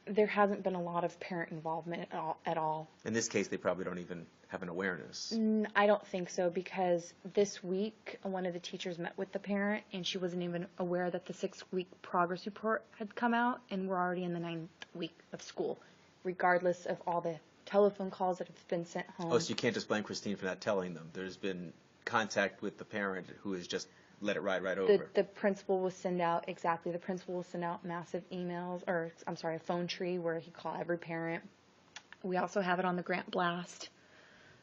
[SPEAKER 5] There hasn't been a lot of parent involvement at all.
[SPEAKER 1] In this case, they probably don't even have an awareness.
[SPEAKER 5] I don't think so, because this week one of the teachers met with the parent and she wasn't even aware that the 6-week progress report had come out, and we're already in the 9th week of school, regardless of all the telephone calls that have been sent home.
[SPEAKER 1] Oh, so you can't just blame Christine for not telling them. There's been contact with the parent who has just let it ride right over.
[SPEAKER 5] The principal will send out, exactly, the principal will send out massive emails, or I'm sorry, a phone tree where he call every parent. We also have it on the Grant Blast.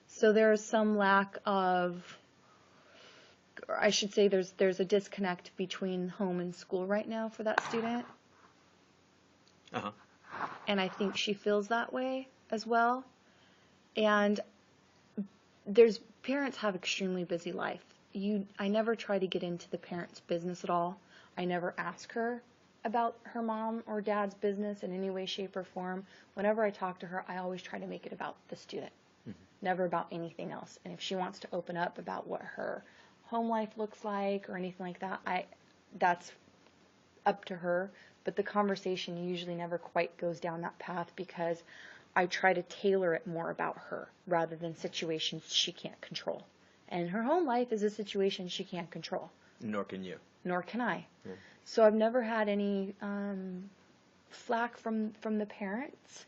[SPEAKER 5] So there's some lack of, I should say there's a disconnect between home and school right now for that student.
[SPEAKER 1] Uh-huh.
[SPEAKER 5] And I think she feels that way as well. And parents have extremely busy life. I never try to get into the parent's business at all. I never ask her about her mom or dad's business in any way, shape, or form. Whenever I talk to her, I always try to make it about the student, never about anything else. And if she wants to open up about what her home life looks like or anything like that, that's up to her. But the conversation usually never quite goes down that path, because I try to tailor it more about her rather than situations she can't control. And her home life is a situation she can't control.
[SPEAKER 1] Nor can you.
[SPEAKER 5] Nor can I.
[SPEAKER 1] Yeah.
[SPEAKER 5] So I've never had any flack from the parents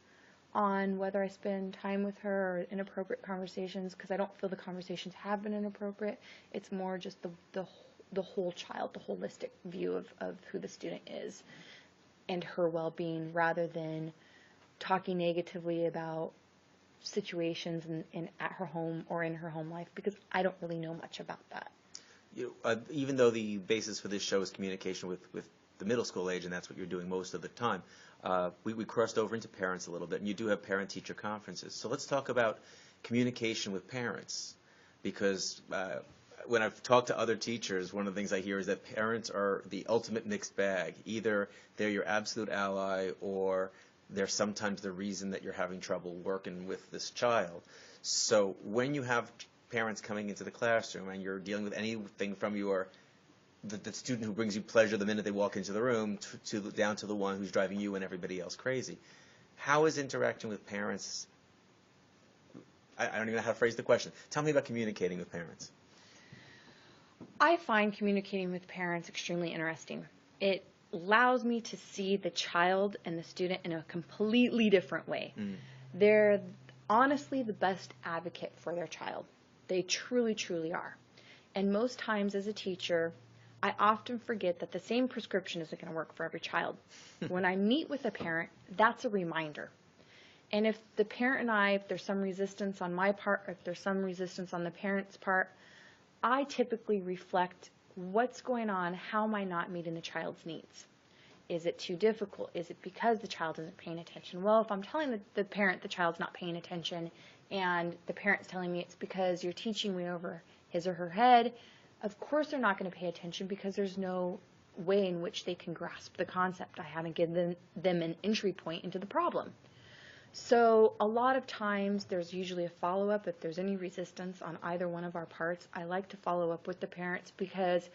[SPEAKER 5] on whether I spend time with her or inappropriate conversations, because I don't feel the conversations have been inappropriate. It's more just the whole child, the holistic view of who the student is and her well-being, rather than talking negatively about situations at her home or in her home life, because I don't really know much about that.
[SPEAKER 1] Even though the basis for this show is communication with the middle school age, and that's what you're doing most of the time, we crossed over into parents a little bit, and you do have parent-teacher conferences. So let's talk about communication with parents, because when I've talked to other teachers, one of the things I hear is that parents are the ultimate mixed bag. Either they're your absolute ally, or they're sometimes the reason that you're having trouble working with this child. So when you have parents coming into the classroom and you're dealing with anything from the student who brings you pleasure the minute they walk into the room down to the one who's driving you and everybody else crazy, how is interaction with parents? I don't even know how to phrase the question. Tell me about communicating with parents.
[SPEAKER 5] I find communicating with parents extremely interesting. It allows me to see the child and the student in a completely different way. They're honestly the best advocate for their child. They truly, truly are. And most times as a teacher, I often forget that the same prescription isn't going to work for every child. When I meet with a parent, that's a reminder. And if the parent and if there's some resistance on my part, or if there's some resistance on the parent's part, I typically reflect what's going on, how am I not meeting the child's needs? Is it too difficult? Is it because the child isn't paying attention? Well, if I'm telling the parent the child's not paying attention, and the parent's telling me it's because you're teaching way over his or her head, of course they're not going to pay attention, because there's no way in which they can grasp the concept. I haven't given them an entry point into the problem. So a lot of times there's usually a follow-up. If there's any resistance on either one of our parts, I like to follow up with the parents, because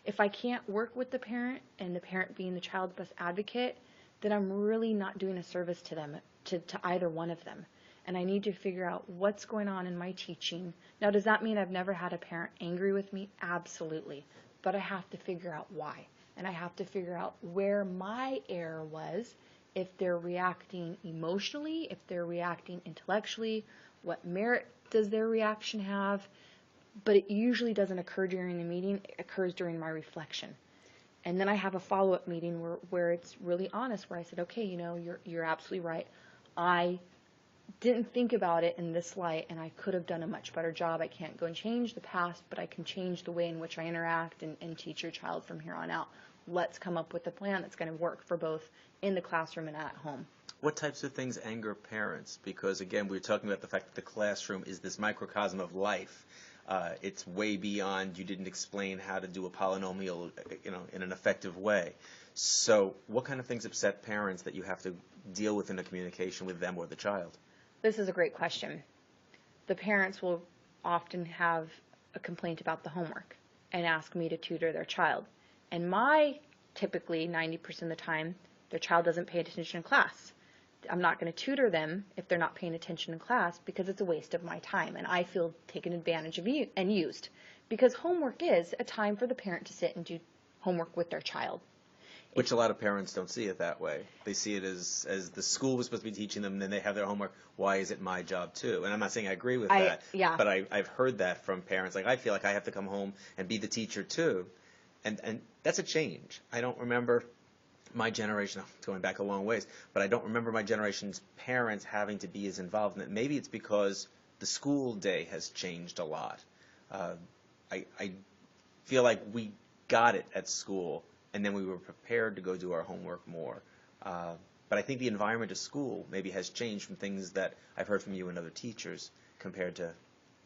[SPEAKER 5] if I can't work with the parent, and the parent being the child's best advocate, then I'm really not doing a service to them, to either one of them. And I need to figure out what's going on in my teaching. Now, does that mean I've never had a parent angry with me? Absolutely. But I have to figure out why. And I have to figure out where my error was, if they're reacting emotionally, if they're reacting intellectually, what merit does their reaction have. But it usually doesn't occur during the meeting. It occurs during my reflection. And then I have a follow-up meeting where it's really honest, where I said, okay, you're absolutely right. I didn't think about it in this light, and I could have done a much better job. I can't go and change the past, but I can change the way in which I interact and teach your child from here on out. let's come up with a plan that's going to work for both in the classroom and at home.
[SPEAKER 1] What types of things anger parents? Because, again, we were talking about the fact that the classroom is this microcosm of life. It's way beyond, you didn't explain how to do a polynomial, in an effective way. So what kind of things upset parents that you have to deal with in a communication with them or the child?
[SPEAKER 5] This is a great question. The parents will often have a complaint about the homework and ask me to tutor their child. And typically 90% of the time, their child doesn't pay attention in class. I'm not going to tutor them if they're not paying attention in class because it's a waste of my time and I feel taken advantage of and used. Because homework is a time for the parent to sit and do homework with their child.
[SPEAKER 1] Which a lot of parents don't see it that way. They see it as the school was supposed to be teaching them, and then they have their homework. Why is it my job too? And I'm not saying I agree with that,
[SPEAKER 5] yeah.
[SPEAKER 1] But I've heard that from parents. Like, I feel like I have to come home and be the teacher too. And that's a change. I don't remember my generation, I'm going back a long ways, but I don't remember my generation's parents having to be as involved in it. Maybe it's because the school day has changed a lot. I feel like we got it at school, and then we were prepared to go do our homework more. But I think the environment of school maybe has changed from things that I've heard from you and other teachers compared to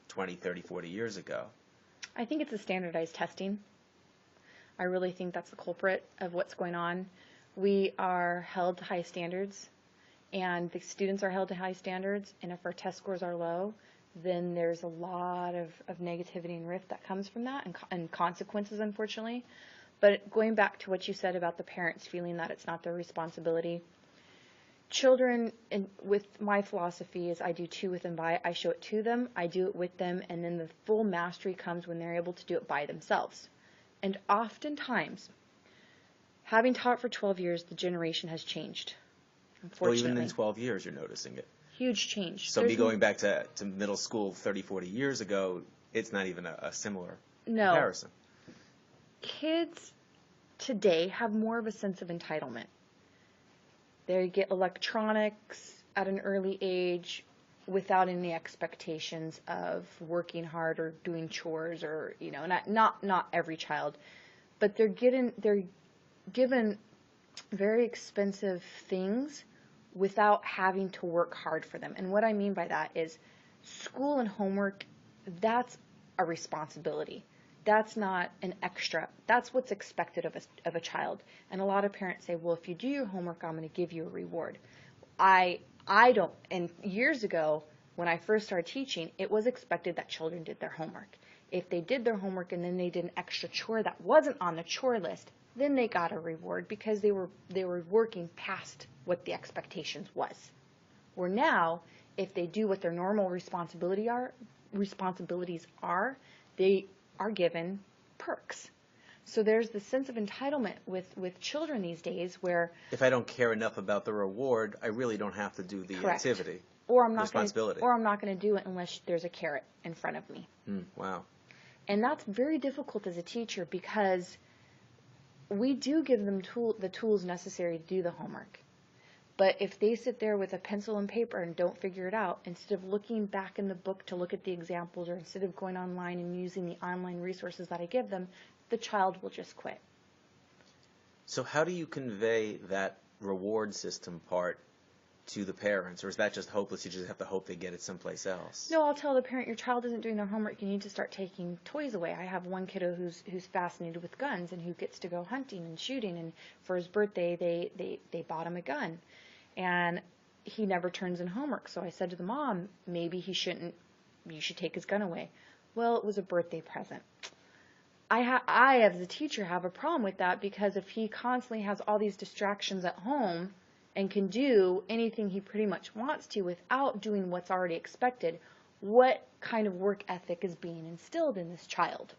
[SPEAKER 1] 20, 30, 40 years ago.
[SPEAKER 5] I think it's the standardized testing. I really think that's the culprit of what's going on. We are held to high standards, and the students are held to high standards, and if our test scores are low, then there's a lot of negativity and rift that comes from that, and consequences, unfortunately. But going back to what you said about the parents feeling that it's not their responsibility, children, with my philosophy is I do to, with, and by. I show it to them, I do it with them, and then the full mastery comes when they're able to do it by themselves. And oftentimes, having taught for 12 years, the generation has changed, unfortunately.
[SPEAKER 1] Well, even in 12 years, you're noticing it.
[SPEAKER 5] Huge change.
[SPEAKER 1] So me going back to middle school 30, 40 years ago, it's not even a similar comparison.
[SPEAKER 5] Kids today have more of a sense of entitlement. They get electronics at an early age without any expectations of working hard or doing chores, or not every child, but they're given very expensive things without having to work hard for them. And what I mean by that is school and homework, that's a responsibility. That's not an extra. That's what's expected of a child. And a lot of parents say, well, if you do your homework, I'm going to give you a reward. I don't. And years ago, when I first started teaching, it was expected that children did their homework. If they did their homework and then they did an extra chore that wasn't on the chore list, then they got a reward because they were working past what the expectations was. Where now, if they do what their normal responsibilities are, they are given perks. So there's the sense of entitlement with children these days where
[SPEAKER 1] if I don't care enough about the reward, I really don't have to do the
[SPEAKER 5] correct.
[SPEAKER 1] activity.
[SPEAKER 5] Or I'm not
[SPEAKER 1] responsibility.
[SPEAKER 5] Or I'm not going to do it unless there's a carrot in front of me.
[SPEAKER 1] Wow.
[SPEAKER 5] And that's very difficult as a teacher because we do give them the tools necessary to do the homework. But if they sit there with a pencil and paper and don't figure it out, instead of looking back in the book to look at the examples, or instead of going online and using the online resources that I give them, the child will just quit.
[SPEAKER 1] So how do you convey that reward system part to the parents? Or is that just hopeless? You just have to hope they get it someplace else?
[SPEAKER 5] No, I'll tell the parent, your child isn't doing their homework. You need to start taking toys away. I have one kiddo who's fascinated with guns and who gets to go hunting and shooting. And for his birthday, they bought him a gun. And he never turns in homework. So I said to the mom, maybe you should take his gun away. Well, it was a birthday present. I, as a teacher, have a problem with that because if he constantly has all these distractions at home and can do anything he pretty much wants to without doing what's already expected, what kind of work ethic is being instilled in this child?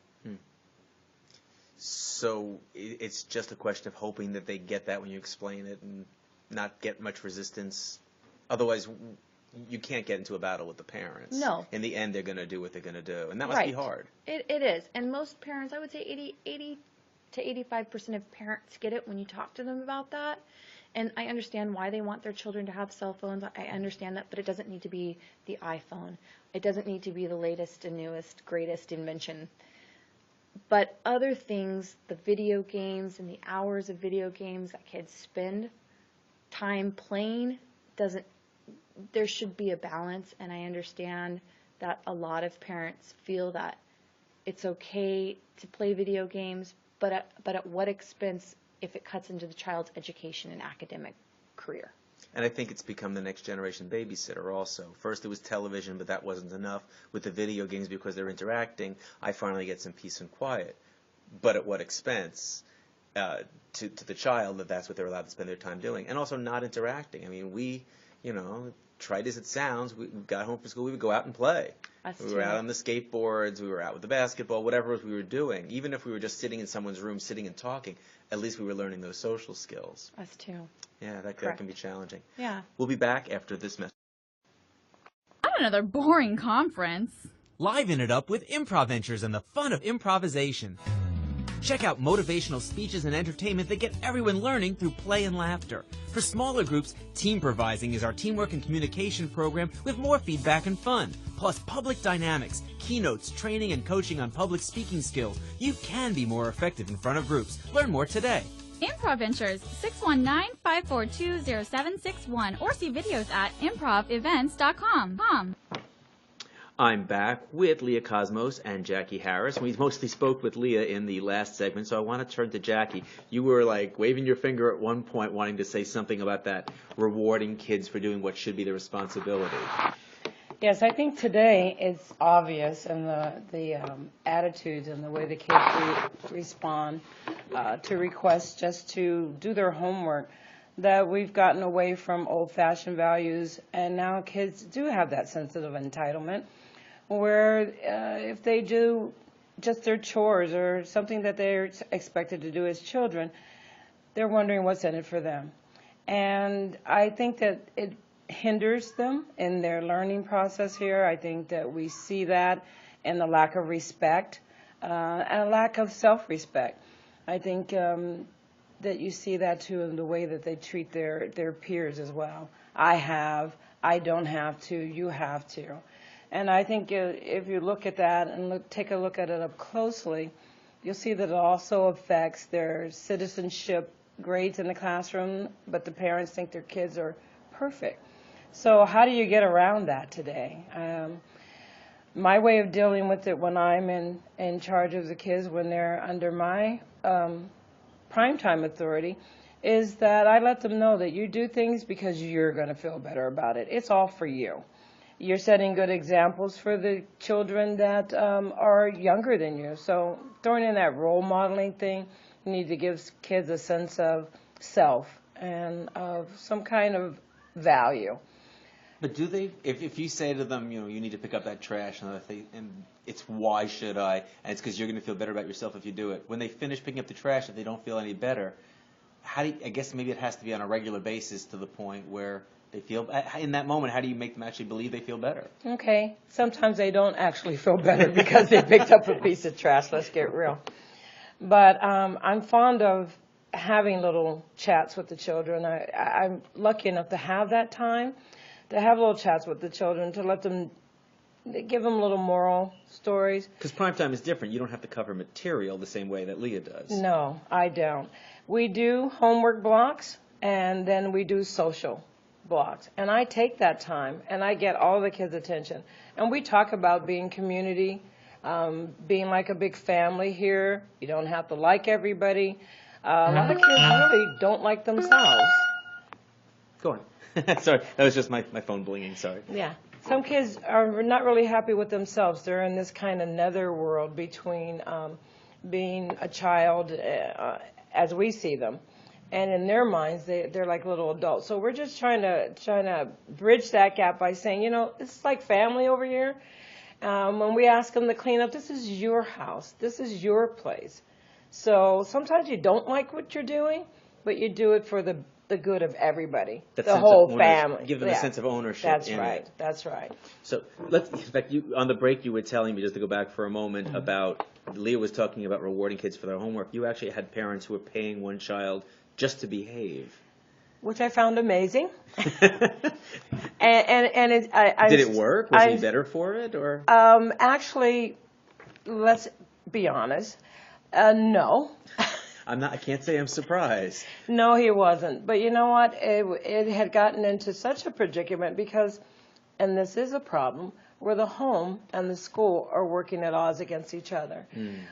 [SPEAKER 1] So it's just a question of hoping that they get that when you explain it and not get much resistance. Otherwise, you can't get into a battle with the parents.
[SPEAKER 5] No.
[SPEAKER 1] In the end, they're going to do what they're going to do. And that must be hard.
[SPEAKER 5] It is. And most parents, I would say 80 to 85% of parents get it when you talk to them about that. And I understand why they want their children to have cell phones. I understand that, but it doesn't need to be the iPhone. It doesn't need to be the latest and newest, greatest invention. But other things, the video games and the hours of video games that kids spend time playing, there should be a balance. And I understand that a lot of parents feel that it's okay to play video games, but at what expense if it cuts into the child's education and academic career?
[SPEAKER 1] And I think it's become the next generation babysitter also. First it was television, but that wasn't enough. With the video games, because they're interacting, I finally get some peace and quiet. But at what expense to the child that's what they're allowed to spend their time doing? And also not interacting. I mean, we, trite as it sounds, we got home from school, we would go out and play. We were out on the skateboards, we were out with the basketball, whatever it was we were doing. Even if we were just sitting in someone's room, sitting and talking, at least we were learning those social skills.
[SPEAKER 5] Us too.
[SPEAKER 1] Yeah, that can be challenging.
[SPEAKER 8] Yeah.
[SPEAKER 1] We'll be back after this message.
[SPEAKER 8] Not another boring conference.
[SPEAKER 9] Liven it up with IMPROVentures and the fun of improvisation. Check out motivational speeches and entertainment that get everyone learning through play and laughter. For smaller groups, Teamprovising is our teamwork and communication program with more feedback and fun. Plus public dynamics, keynotes, training, and coaching on public speaking skills. You can be more effective in front of groups. Learn more today.
[SPEAKER 8] IMPROVentures, 619-542-0761, or see videos at IMPROVevents.com.
[SPEAKER 1] I'm back with Leah Cosmos and Jackie Harris. We mostly spoke with Leah in the last segment, so I want to turn to Jackie. You were like waving your finger at one point, wanting to say something about that, rewarding kids for doing what should be their responsibility.
[SPEAKER 6] Yes, I think today it's obvious in the attitudes and the way the kids respond to requests just to do their homework, that we've gotten away from old-fashioned values, and now kids do have that sense of entitlement, where if they do just their chores or something that they're expected to do as children, they're wondering what's in it for them. And I think that it hinders them in their learning process here. I think that we see that in the lack of respect and a lack of self-respect. I think that you see that too in the way that they treat their peers as well. I don't have to, you have to. And I think if you look at that and take a look at it up closely, you'll see that it also affects their citizenship grades in the classroom, but the parents think their kids are perfect. So how do you get around that today? My way of dealing with it when I'm in charge of the kids, when they're under my primetime authority, is that I let them know that you do things because you're going to feel better about it. It's all for you. You're setting good examples for the children that are younger than you. So throwing in that role modeling thing, you need to give kids a sense of self and of some kind of value.
[SPEAKER 1] But do they, if you say to them, you need to pick up that trash and it's why should I, and it's because you're going to feel better about yourself if you do it. When they finish picking up the trash, if they don't feel any better, I guess maybe it has to be on a regular basis to the point where they feel, in that moment, how do you make them actually believe they feel better?
[SPEAKER 6] Okay. Sometimes they don't actually feel better because they picked up a piece of trash. Let's get real. But I'm fond of having little chats with the children. I'm lucky enough to have that time, to have little chats with the children, to let them, give them little moral stories.
[SPEAKER 1] Because primetime is different. You don't have to cover material the same way that Leah does.
[SPEAKER 6] No, I don't. We do homework blocks, and then we do social blocks. And I take that time, and I get all the kids' attention. And we talk about being community, being like a big family here. You don't have to like everybody. A lot of kids really don't like themselves.
[SPEAKER 1] Go on. Sorry, that was just my phone blinging, sorry.
[SPEAKER 6] Yeah. Some kids are not really happy with themselves. They're in this kind of nether world between being a child as we see them, and in their minds they're like little adults. So we're just trying to bridge that gap by saying, it's like family over here. When we ask them to clean up, this is your house. This is your place. So sometimes you don't like what you're doing, but you do it for the good of everybody, the whole family.
[SPEAKER 1] Give them a sense of ownership.
[SPEAKER 6] That's right. That's right.
[SPEAKER 1] So in fact, on the break you were telling me, just to go back for a moment, about, Leah was talking about rewarding kids for their homework. You actually had parents who were paying one child just to behave.
[SPEAKER 6] Which I found amazing. and
[SPEAKER 1] Did it work? Was he better for it, or?
[SPEAKER 6] Actually, let's be honest. No.
[SPEAKER 1] I can't say I'm surprised.
[SPEAKER 6] No, he wasn't. But you know what? It had gotten into such a predicament because, and this is a problem, where the home and the school are working at odds against each other.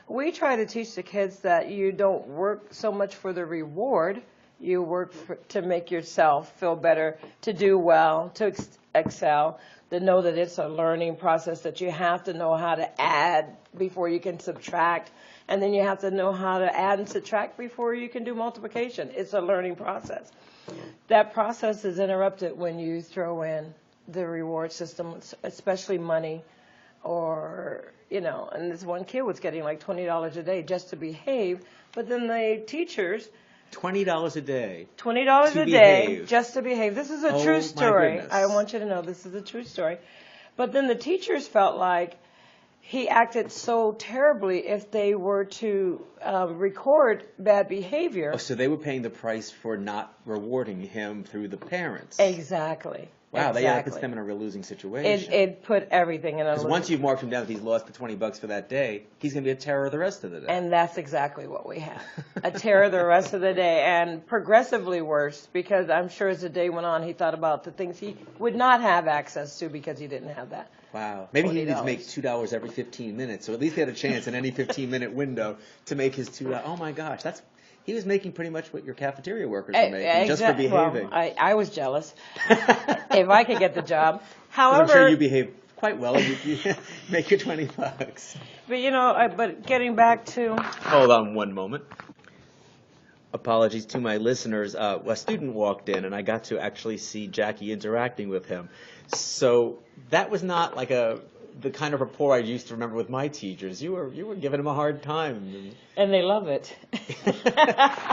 [SPEAKER 6] We try to teach the kids that you don't work so much for the reward, you work to make yourself feel better, to do well, to excel, to know that it's a learning process, that you have to know how to add before you can subtract, and then you have to know how to add and subtract before you can do multiplication. It's a learning process. That process is interrupted when you throw in the reward system, especially money, or, and this one kid was getting like $20 a day just to behave, but then the teachers...
[SPEAKER 1] $20 a day.
[SPEAKER 6] $20 a day just to behave. This is a true story.
[SPEAKER 1] Goodness.
[SPEAKER 6] I want you to know this is a true story. But then the teachers felt like he acted so terribly if they were to record bad behavior.
[SPEAKER 1] Oh, so they were paying the price for not rewarding him through the parents.
[SPEAKER 6] Exactly.
[SPEAKER 1] Wow,
[SPEAKER 6] exactly.
[SPEAKER 1] that puts them in a real losing situation.
[SPEAKER 6] It put everything in a losing.
[SPEAKER 1] Once you've marked him down that he's lost the $20 for that day, he's going to be a terror the rest of the day.
[SPEAKER 6] And that's exactly what we have. A terror the rest of the day, and progressively worse, because I'm sure as the day went on, he thought about the things he would not have access to because he didn't have that.
[SPEAKER 1] Wow. Maybe he needed to
[SPEAKER 6] $20.
[SPEAKER 1] make $2 every 15 minutes, so at least he had a chance in any 15-minute window to make his $2. Oh, my gosh, he was making pretty much what your cafeteria workers are making, just for behaving.
[SPEAKER 6] Well, I was jealous. If I could get the job. However,
[SPEAKER 1] I'm sure you behave quite well and you make your $20.
[SPEAKER 6] But, but getting back to...
[SPEAKER 1] Hold on one moment. Apologies to my listeners. A student walked in, and I got to actually see Jackie interacting with him. So that was not like the kind of rapport I used to remember with my teachers. You were giving them a hard time.
[SPEAKER 6] And they love it.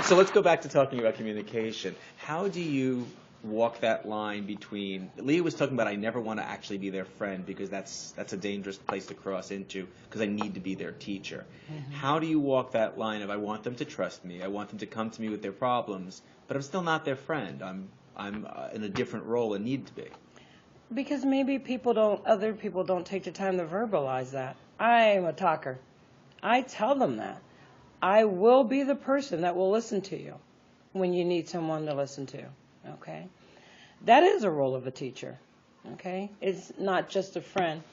[SPEAKER 1] So let's go back to talking about communication. How do you walk that line between... Leah was talking about I never want to actually be their friend because that's a dangerous place to cross into because I need to be their teacher. Mm-hmm. How do you walk that line of I want them to trust me, I want them to come to me with their problems, but I'm still not their friend. I'm in a different role and need to be.
[SPEAKER 6] Because maybe other people don't take the time to verbalize that. I'm a talker. I tell them that. I will be the person that will listen to you when you need someone to listen to. Okay? That is a role of a teacher. Okay? It's not just a friend.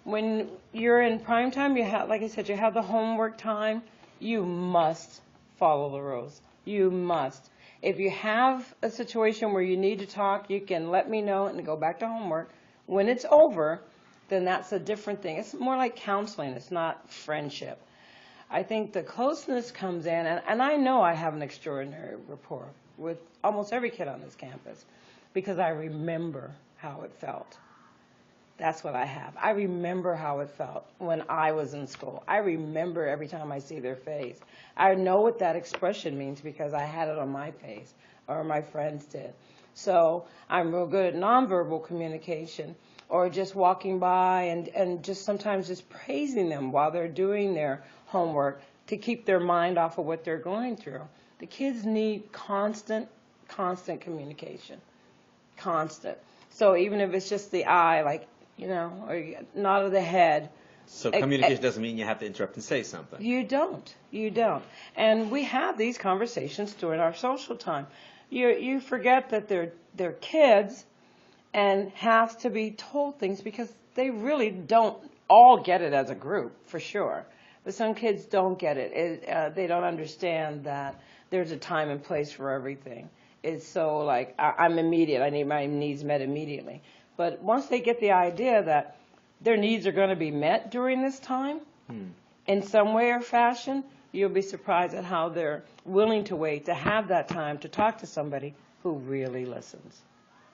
[SPEAKER 6] When you're in prime time, you have, like I said, you have the homework time. You must follow the rules. You must. If you have a situation where you need to talk, you can let me know and go back to homework. When it's over, then that's a different thing. It's more like counseling. It's not friendship. I think the closeness comes in, and I know I have an extraordinary rapport with almost every kid on this campus because I remember how it felt. That's what I have. I remember how it felt when I was in school. I remember every time I see their face. I know what that expression means because I had it on my face or my friends did. So I'm real good at nonverbal communication or just walking by and just sometimes just praising them while they're doing their homework to keep their mind off of what they're going through. The kids need constant communication. Constant. So even if it's just the eye, like, or nod of the head.
[SPEAKER 1] So communication doesn't mean you have to interrupt and say something.
[SPEAKER 6] You don't. And we have these conversations during our social time. You forget that they're kids and have to be told things because they really don't all get it as a group, for sure. But some kids don't get it. They don't understand that there's a time and place for everything. It's so like, I'm immediate. I need my needs met immediately. But once they get the idea that their needs are going to be met during this time, in some way or fashion, you'll be surprised at how they're willing to wait to have that time to talk to somebody who really listens.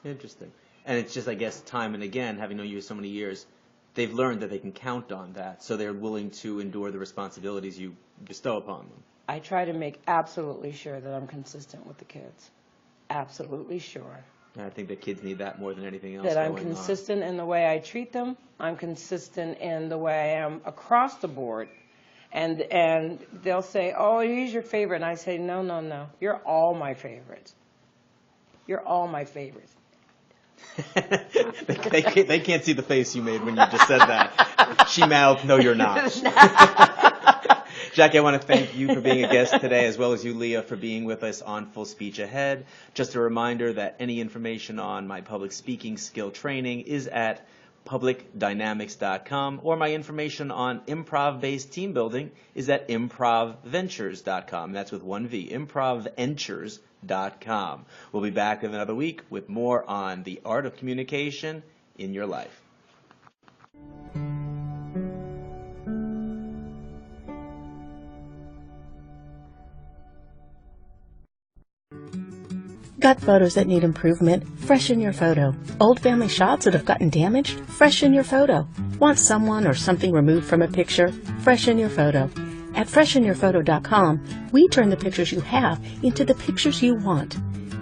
[SPEAKER 1] Interesting. And it's just, I guess, time and again, having known you so many years, they've learned that they can count on that, so they're willing to endure the responsibilities you bestow upon them.
[SPEAKER 6] I try to make absolutely sure that I'm consistent with the kids. Absolutely sure.
[SPEAKER 1] I think that kids need that more than anything else.
[SPEAKER 6] That I'm consistent in the way I treat them. I'm consistent in the way I am across the board. And they'll say, oh, he's your favorite. And I say, no. You're all my favorites. You're all my favorites.
[SPEAKER 1] they can't see the face you made when you just said that. She mouthed, no, you're not. Jackie, I want to thank you for being a guest today, as well as you, Leah, for being with us on Full Speech Ahead. Just a reminder that any information on my public speaking skill training is at publicdynamics.com, or my information on improv-based team building is at IMPROVentures.com. That's with one V, IMPROVentures.com. We'll be back in another week with more on the art of communication in your life.
[SPEAKER 7] Got photos that need improvement? Freshen your photo. Old family shots that have gotten damaged? Freshen your photo. Want someone or something removed from a picture? Freshen your photo. At freshenyourphoto.com, we turn the pictures you have into the pictures you want.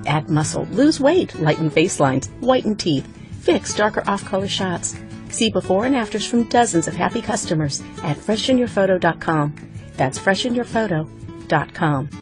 [SPEAKER 7] Add muscle, lose weight, lighten face lines, whiten teeth, fix darker off-color shots. See before and afters from dozens of happy customers at freshenyourphoto.com. That's freshenyourphoto.com.